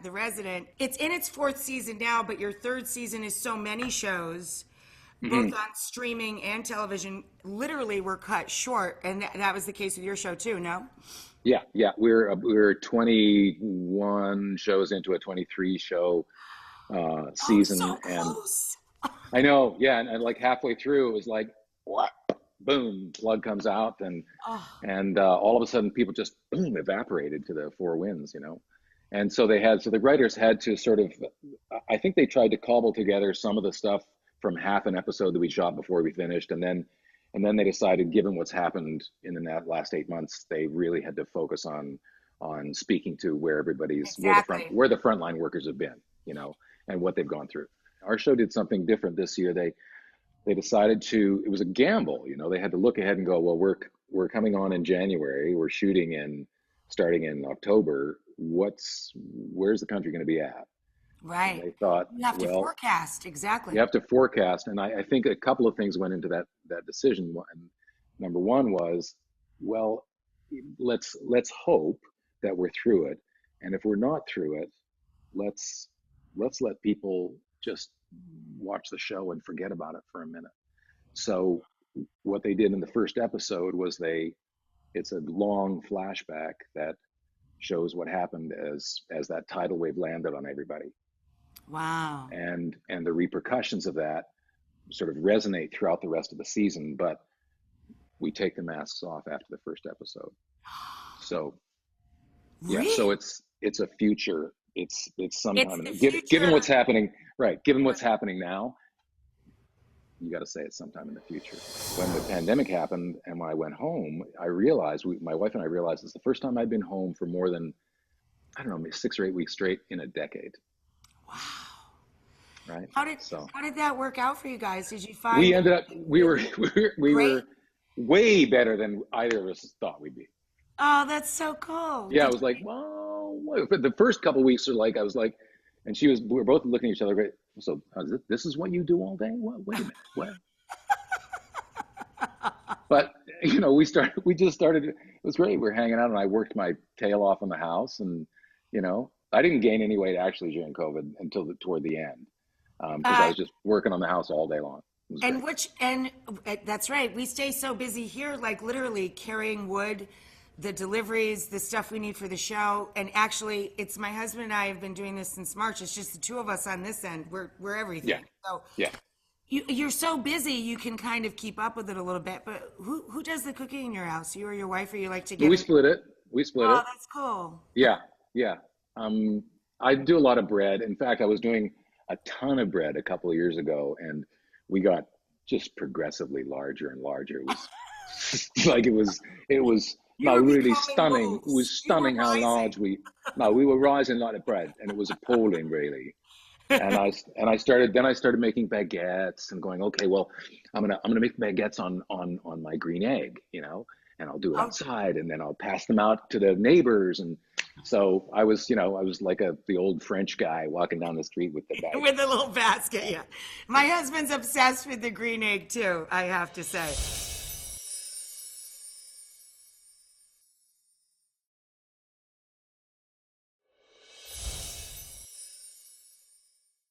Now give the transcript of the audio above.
The Resident. It's in its fourth season now, but your third season is so many shows, both on streaming and television, literally were cut short. And that was the case with your show too, no? Yeah. We're 21 shows into a 23 show season, So and close. I know, yeah, and like halfway through, it was like, what? Boom, plug comes out, and all of a sudden, people just boom evaporated to the four winds, and so the writers had to sort of, I think they tried to cobble together some of the stuff from half an episode that we shot before we finished, and then they decided, given what's happened in the last 8 months, they really had to focus on speaking to where Exactly. where the frontline workers have been, and what they've gone through. Our show did something different this year. They decided it was a gamble, they had to look ahead and go, well, we're coming on in January, we're shooting starting in October. Where's the country going to be at? Right. And they thought, you have to forecast. Exactly. You have to forecast. And I think a couple of things went into that decision. Number one was, well, let's hope that we're through it. And if we're not through it, let's let people just watch the show and forget about it for a minute. So what they did in the first episode was it's a long flashback that shows what happened as that tidal wave landed on everybody. Wow. And the repercussions of that sort of resonate throughout the rest of the season, but we take the masks off after the first episode. So really? Yeah, so it's a future. It's sometime given what's happening, right? Given what's happening now, you got to say it's sometime in the future. When the pandemic happened and when I went home, my wife and I realized it's the first time I'd been home for more than, I don't know, maybe 6 or 8 weeks straight in a decade. Wow. Right. How did that work out for you guys? Did you find we were way better than either of us thought we'd be. Oh, that's so cool. Yeah, I was like, well, the first couple of weeks I was like, and we were both looking at each other. So this is what you do all day? What? Wait a minute, what? But we just started. It was great. We're hanging out, and I worked my tail off in the house, and I didn't gain any weight actually during COVID until toward the end, because I was just working on the house all day long. And that's right. We stay so busy here, like literally carrying wood, the deliveries, the stuff we need for the show. And actually, it's my husband and I have been doing this since March. It's just the two of us on this end. We're everything. Yeah. So yeah. You're so busy, you can kind of keep up with it a little bit. But who does the cooking in your house? You or your wife, or you like to get? We split it. Oh, that's cool. Yeah. I do a lot of bread. In fact, I was doing a ton of bread a couple of years ago, and we got just progressively larger and larger. It was like it was really stunning. Wolves. It was stunning how large we were rising like a bread, and it was appalling, really. And I started making baguettes and going, okay, well, I'm gonna make baguettes on my green egg, and I'll do it outside, and then I'll pass them out to the neighbors. And so I was like the old French guy walking down the street with the bag. With a little basket, yeah. My husband's obsessed with the green egg too, I have to say.